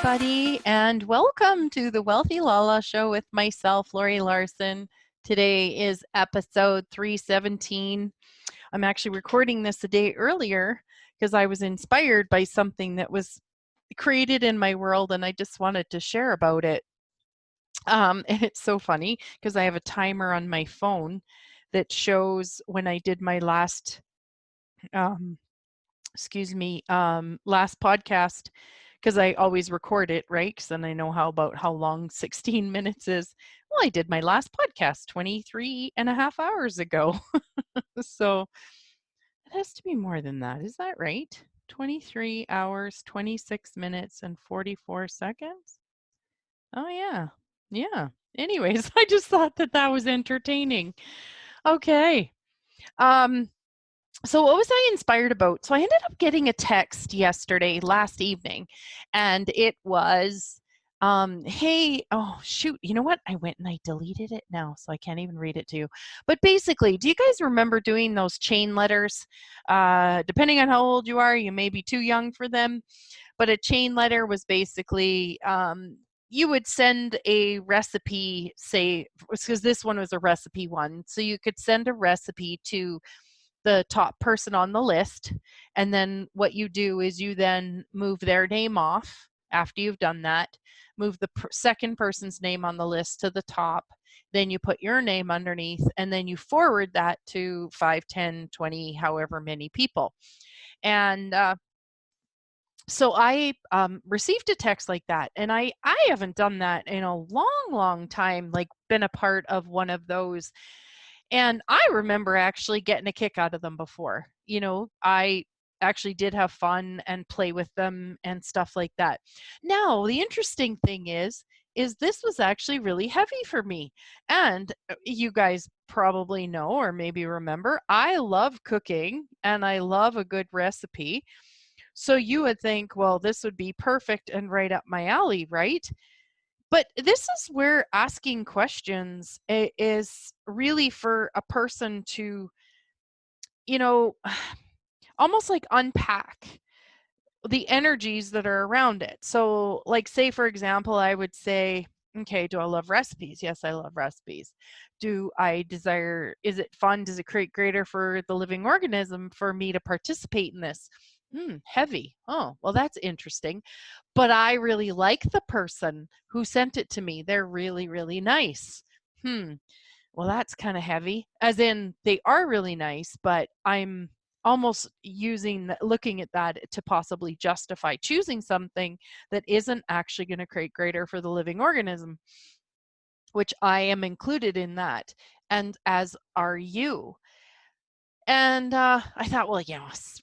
everybody, and welcome to the Wealthy LaLa show with myself, Laurie Larson. Today is episode 317. I'm actually recording this a day earlier because I was inspired by something that was created in my world, and I just wanted to share about it. And it's so funny because I have a timer on my phone that shows when I did my last last podcast, because I always record it, right? Because then I know how long 16 minutes is. Well, I did my last podcast 23 and a half hours ago. So it has to be more than that. Is that right? 23 hours, 26 minutes, and 44 seconds? Oh, yeah. Yeah. Anyways, I just thought that was entertaining. Okay. So what was I inspired about? So I ended up getting a text last evening, and it was, hey, oh shoot, you know what? I went and I deleted it now, so I can't even read it to you. But basically, do you guys remember doing those chain letters? Depending on how old you are, you may be too young for them, but a chain letter was basically, you would send a recipe, say, because this one was a recipe one, so you could send a recipe to the top person on the list, and then what you do is you then move their name off after you've done that, move the second person's name on the list to the top, then you put your name underneath, and then you forward that to 5, 10, 20, however many people. And so I received a text like that, and I haven't done that in a long time, like been a part of one of those. And I remember actually getting a kick out of them before. I actually did have fun and play with them and stuff like that. Now, the interesting thing is this was actually really heavy for me. And you guys probably know or maybe remember, I love cooking and I love a good recipe. So you would think, well, this would be perfect and right up my alley, right? But this is where asking questions is really for a person to, you know, almost like unpack the energies that are around it. So, like, say, for example, I would say, okay, do I love recipes? Yes, I love recipes. Is it fun? Does it create greater for the living organism for me to participate in this? Heavy. Oh, well, that's interesting. But I really like the person who sent it to me. They're really, really nice. Well, that's kind of heavy. As in, they are really nice, but I'm almost looking at that to possibly justify choosing something that isn't actually going to create greater for the living organism, which I am included in that, and as are you. And I thought, well, it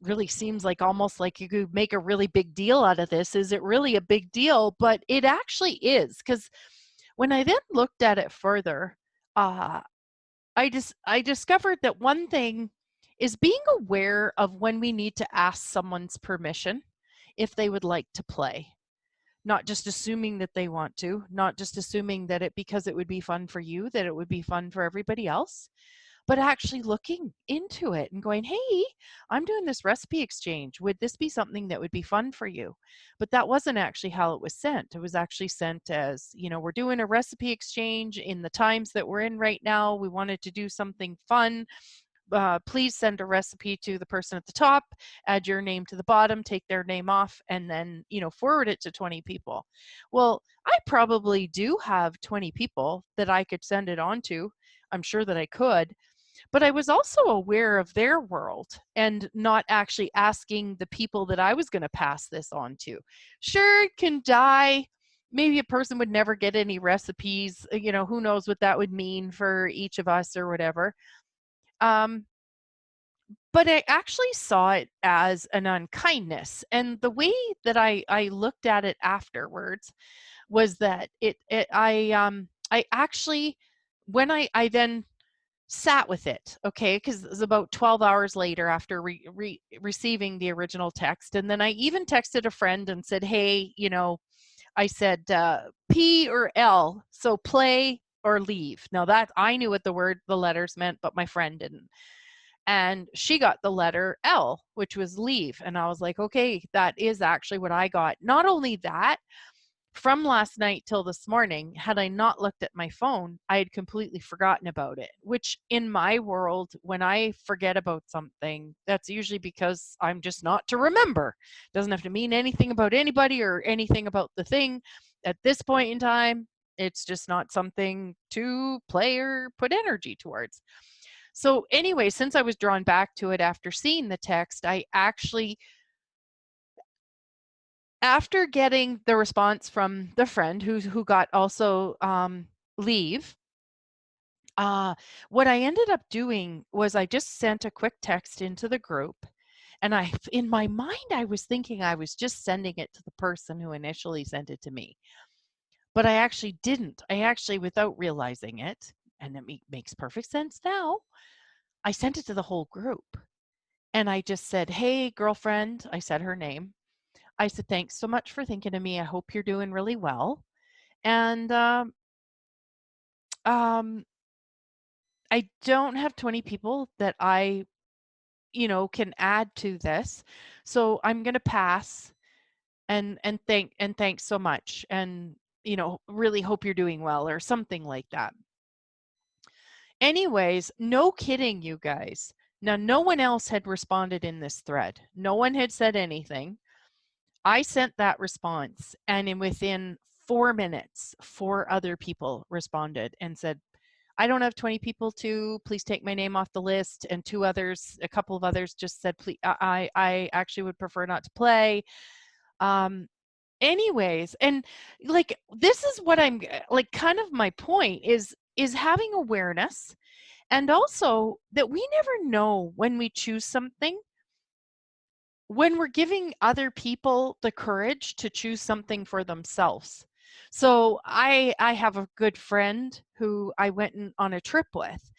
really seems like almost like you could make a really big deal out of this. Is it really a big deal? But it actually is, because when I then looked at it further, uh, I discovered that one thing is being aware of when we need to ask someone's permission if they would like to play. Not just assuming that they want to, not just assuming that because it would be fun for you, that it would be fun for everybody else, but actually looking into it and going, hey, I'm doing this recipe exchange. Would this be something that would be fun for you? But that wasn't actually how it was sent. It was actually sent as, we're doing a recipe exchange in the times that we're in right now. We wanted to do something fun. Please send a recipe to the person at the top, add your name to the bottom, take their name off, and then, forward it to 20 people. Well, I probably do have 20 people that I could send it on to. I'm sure that I could. But I was also aware of their world and not actually asking the people that I was going to pass this on to. Sure, it can die. Maybe a person would never get any recipes. Who knows what that would mean for each of us or whatever. But I actually saw it as an unkindness. And the way that I looked at it afterwards was that I actually, when I then sat with it, okay, because it was about 12 hours later after receiving the original text. And then I even texted a friend and said, hey, I said P or L, so play or leave. Now that I knew what the letters meant, but my friend didn't. And she got the letter L, which was leave. And I was like, okay, that is actually what I got. Not only that, from last night till this morning, had I not looked at my phone, I had completely forgotten about it, which in my world, when I forget about something, that's usually because I'm just not to remember. Doesn't have to mean anything about anybody or anything about the thing. At this point in time, it's just not something to play or put energy towards. So anyway, since I was drawn back to it after seeing the text, I actually, after getting the response from the friend who got also leave, what I ended up doing was I just sent a quick text into the group. And in my mind, I was thinking I was just sending it to the person who initially sent it to me. But I actually didn't. I actually, without realizing it, and it makes perfect sense now, I sent it to the whole group. And I just said, "Hey, girlfriend," I said her name. I said, "Thanks so much for thinking of me. I hope you're doing really well. And um, I don't have 20 people that I, can add to this. So I'm going to pass and thanks so much. And, really hope you're doing well," or something like that. Anyways, no kidding, you guys. Now, no one else had responded in this thread. No one had said anything. I sent that response, and within 4 minutes, 4 other people responded and said, "I don't have 20 people to, please take my name off the list." And a couple of others just said, "Please, I actually would prefer not to play." Um, anyways, and like, this is what I'm like, kind of my point is having awareness, and also that we never know when we choose something, when we're giving other people the courage to choose something for themselves. So I have a good friend who I went on a trip with,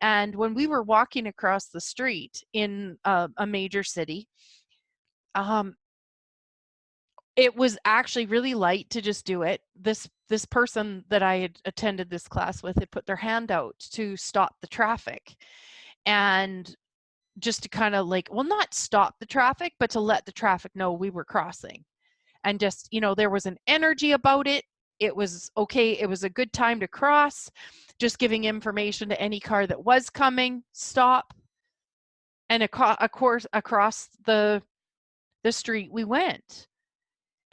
and when we were walking across the street in a major city, um, it was actually really light to just do it. This person that I had attended this class with had put their hand out to stop the traffic, and just to kind of like, well, not stop the traffic, but to let the traffic know we were crossing. And just, there was an energy about it. It was okay. It was a good time to cross, just giving information to any car that was coming, stop. And across the street we went.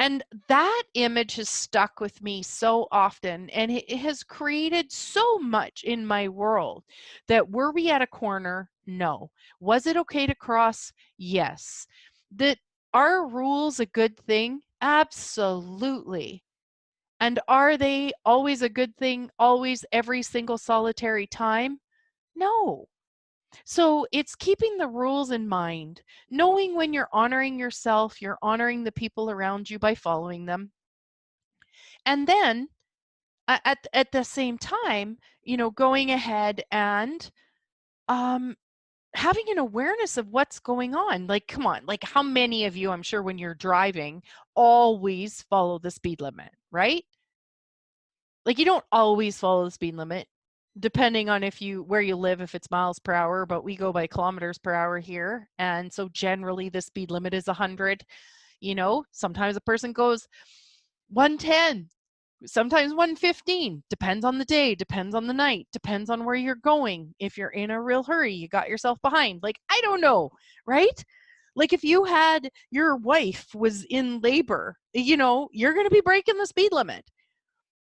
And that image has stuck with me so often, and it has created so much in my world. That were we at a corner? No. Was it okay to cross? Yes. That are rules a good thing? Absolutely. And are they always a good thing, always, every single solitary time? No. So it's keeping the rules in mind, knowing when you're honoring yourself, you're honoring the people around you by following them. And then at the same time, going ahead and um, having an awareness of what's going on. Like, come on, like, how many of you, I'm sure when you're driving, always follow the speed limit, right? Like, you don't always follow the speed limit, depending on where you live, if it's miles per hour, but we go by kilometers per hour here. And so generally the speed limit is 100. Sometimes a person goes 110, sometimes 115, depends on the day, depends on the night, depends on where you're going. If you're in a real hurry, you got yourself behind. Like, I don't know, right? Like, if your wife was in labor, you're going to be breaking the speed limit.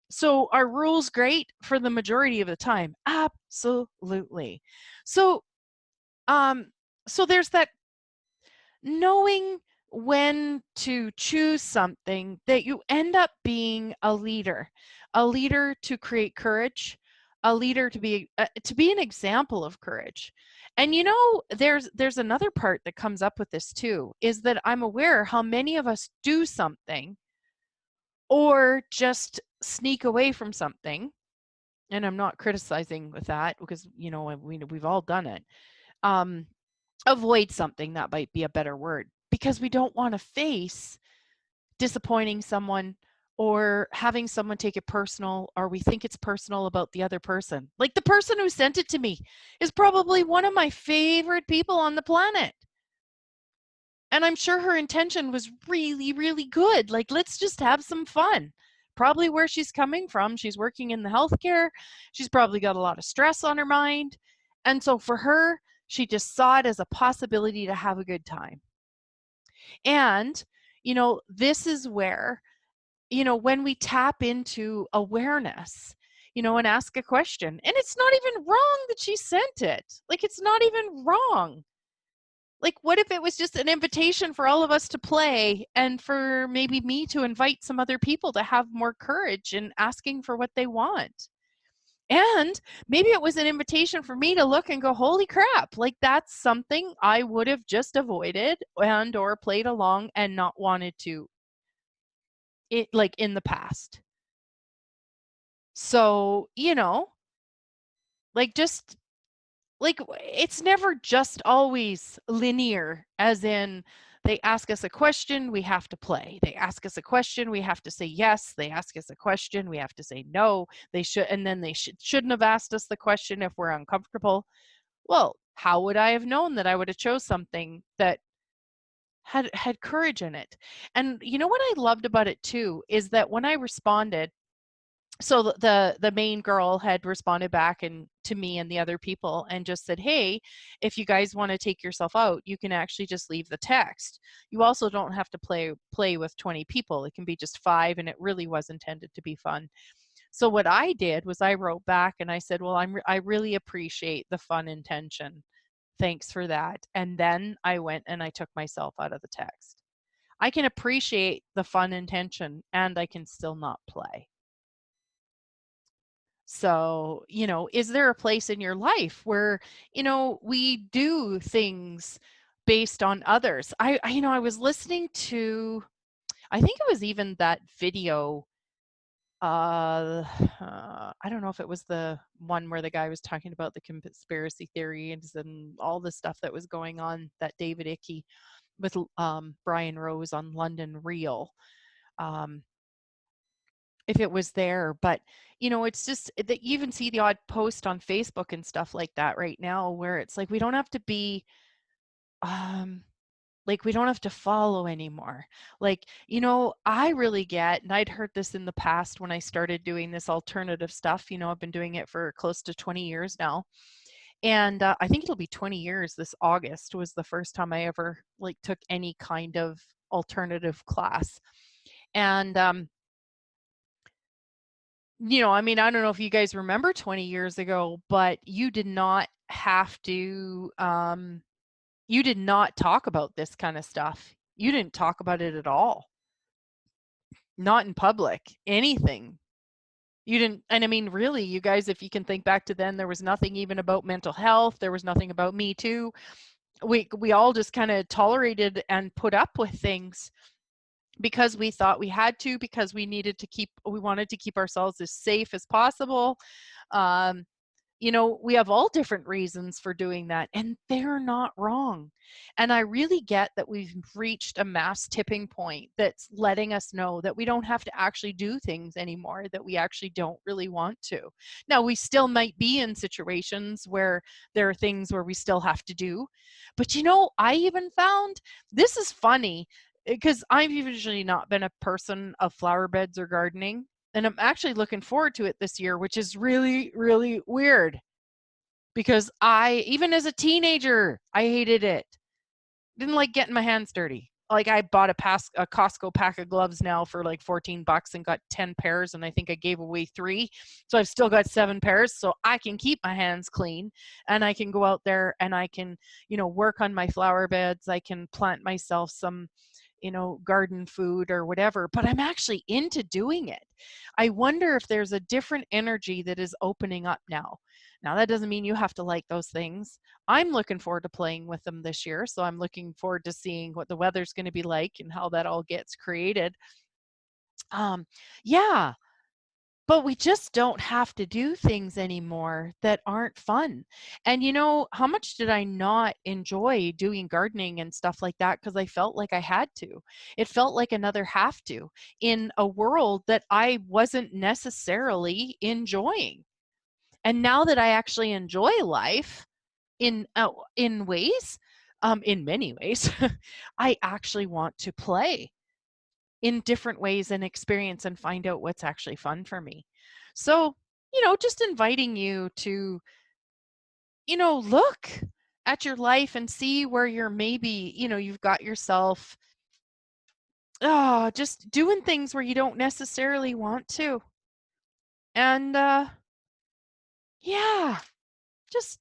So are rules great for the majority of the time? Absolutely. So um so there's that knowing when to choose something, that you end up being a leader to create courage, a leader to be an example of courage. And there's another part that comes up with this too, is that I'm aware how many of us do something or just sneak away from something. And I'm not criticizing with that, because we've all done it. Avoid something, that might be a better word, because we don't want to face disappointing someone or having someone take it personal, or we think it's personal about the other person. Like, the person who sent it to me is probably one of my favorite people on the planet. And I'm sure her intention was really, really good. Like, let's just have some fun. probably where she's coming from. She's working in the healthcare. She's probably got a lot of stress on her mind. And so for her, she just saw it as a possibility to have a good time. And, this is where, when we tap into awareness, and ask a question, and it's not even wrong that she sent it. Like, it's not even wrong. Like, what if it was just an invitation for all of us to play and for maybe me to invite some other people to have more courage in asking for what they want? And maybe it was an invitation for me to look and go, holy crap, like that's something I would have just avoided and or played along and not wanted to, like in the past. So, like just like it's never just always linear, as in they ask us a question, we have to play. They ask us a question, we have to say yes. They ask us a question, we have to say no. They should, and then they shouldn't have asked us the question if we're uncomfortable. Well, how would I have known that I would have chose something that had courage in it? And you know what I loved about it too is that when I responded, so the main girl had responded back and to me and the other people and just said, hey, if you guys want to take yourself out, you can actually just leave the text. You also don't have to play with 20 people. It can be just 5, and it really was intended to be fun. So what I did was I wrote back and I said, well, I really appreciate the fun intention, thanks for that. And then I went and I took myself out of the text. I can appreciate the fun intention and I can still not play. So, is there a place in your life where, we do things based on others? I was listening to, I think it was even that video. I don't know if it was the one where the guy was talking about the conspiracy theories and all the stuff that was going on, that David Icke with Brian Rose on London Real. Um, if it was there, but it's just that you even see the odd post on Facebook and stuff like that right now where it's like we don't have to be um like we don't have to follow anymore. Like, I really get, and I'd heard this in the past when I started doing this alternative stuff. I've been doing it for close to 20 years now. And I think it'll be 20 years this August was the first time I ever like took any kind of alternative class. And I mean, I don't know if you guys remember 20 years ago, but you did not have to, you did not talk about this kind of stuff. You didn't talk about it at all. Not in public, anything. You didn't, and I mean, really, you guys, if you can think back to then, there was nothing even about mental health. There was nothing about Me Too. We all just kind of tolerated and put up with things because we thought we had to, because we wanted to keep ourselves as safe as possible. Um, we have all different reasons for doing that, and they're not wrong. And I really get that we've reached a mass tipping point that's letting us know that we don't have to actually do things anymore that we actually don't really want to. Now, we still might be in situations where there are things where we still have to do. But I even found, this is funny, because I've usually not been a person of flower beds or gardening. And I'm actually looking forward to it this year, which is really, really weird. Because even as a teenager, I hated it. Didn't like getting my hands dirty. Like, I bought a Costco pack of gloves now for like $14 and got 10 pairs, and I think I gave away 3. So I've still got 7 pairs, so I can keep my hands clean and I can go out there and I can, work on my flower beds. I can plant myself some, garden food or whatever, but I'm actually into doing it. I wonder if there's a different energy that is opening up now. Now, that doesn't mean you have to like those things. I'm looking forward to playing with them this year. So I'm looking forward to seeing what the weather's going to be like and how that all gets created. Yeah, but we just don't have to do things anymore that aren't fun. And how much did I not enjoy doing gardening and stuff like that? Because I felt like I had to. It felt like another have to in a world that I wasn't necessarily enjoying. And now that I actually enjoy life in ways, in many ways, I actually want to play in different ways and experience and find out what's actually fun for me. So, just inviting you to, look at your life and see where you're maybe, you've got yourself just doing things where you don't necessarily want to. And yeah, just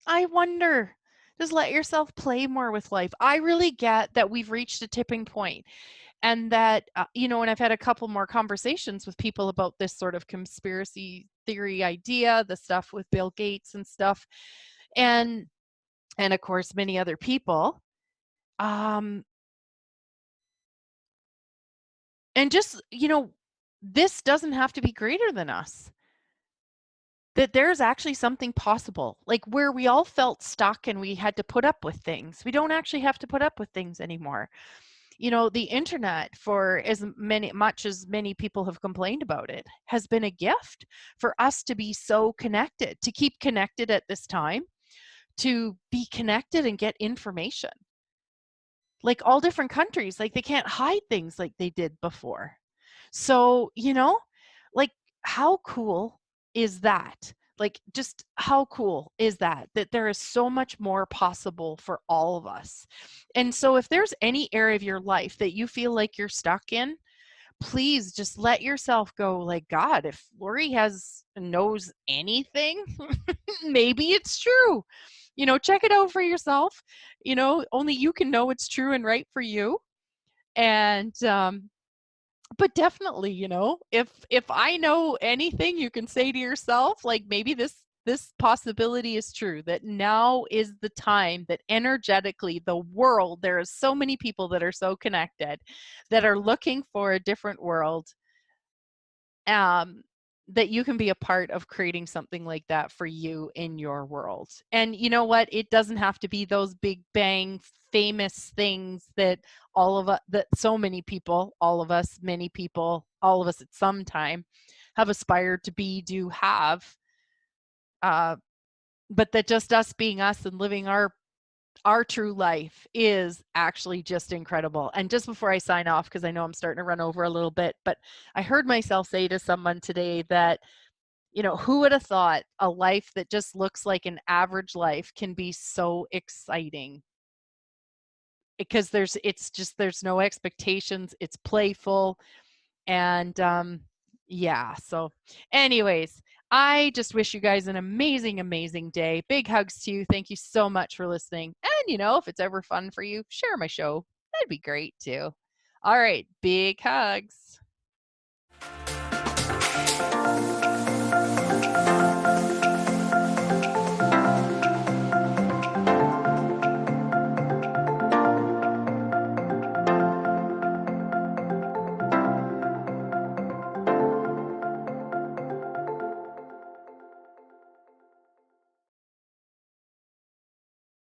I wonder. Just let yourself play more with life. I really get that we've reached a tipping point, and that and I've had a couple more conversations with people about this sort of conspiracy theory idea, the stuff with Bill Gates and stuff, and of course many other people. Um and just, this doesn't have to be greater than us. That there's actually something possible, like where we all felt stuck and we had to put up with things. We don't actually have to put up with things anymore. The internet, for much as many people have complained about it, has been a gift for us to be so connected, to keep connected at this time, to be connected and get information. Like all different countries, like they can't hide things like they did before. So, like how cool is that? Like just how cool is that there is so much more possible for all of us. And so if there's any area of your life that you feel like you're stuck in, please just let yourself go, like, God, if Laurie knows anything, maybe it's true. Check it out for yourself. Only you can know what's true and right for you. And but definitely, if I know anything, you can say to yourself, like, maybe this possibility is true, that now is the time that energetically the world, there is so many people that are so connected, that are looking for a different world, that you can be a part of creating something like that for you in your world. And you know what? It doesn't have to be those big bang famous things that that so many people, all of us, many people, all of us at some time have aspired to be, do, have. But that just us being us and living our true life is actually just incredible. And just before I sign off, because I know I'm starting to run over a little bit, but I heard myself say to someone today that, who would have thought a life that just looks like an average life can be so exciting? Because there's no expectations, it's playful. And yeah, so anyways, I just wish you guys an amazing, amazing day. Big hugs to you. Thank you so much for listening. And if it's ever fun for you, share my show. That'd be great too. All right, big hugs.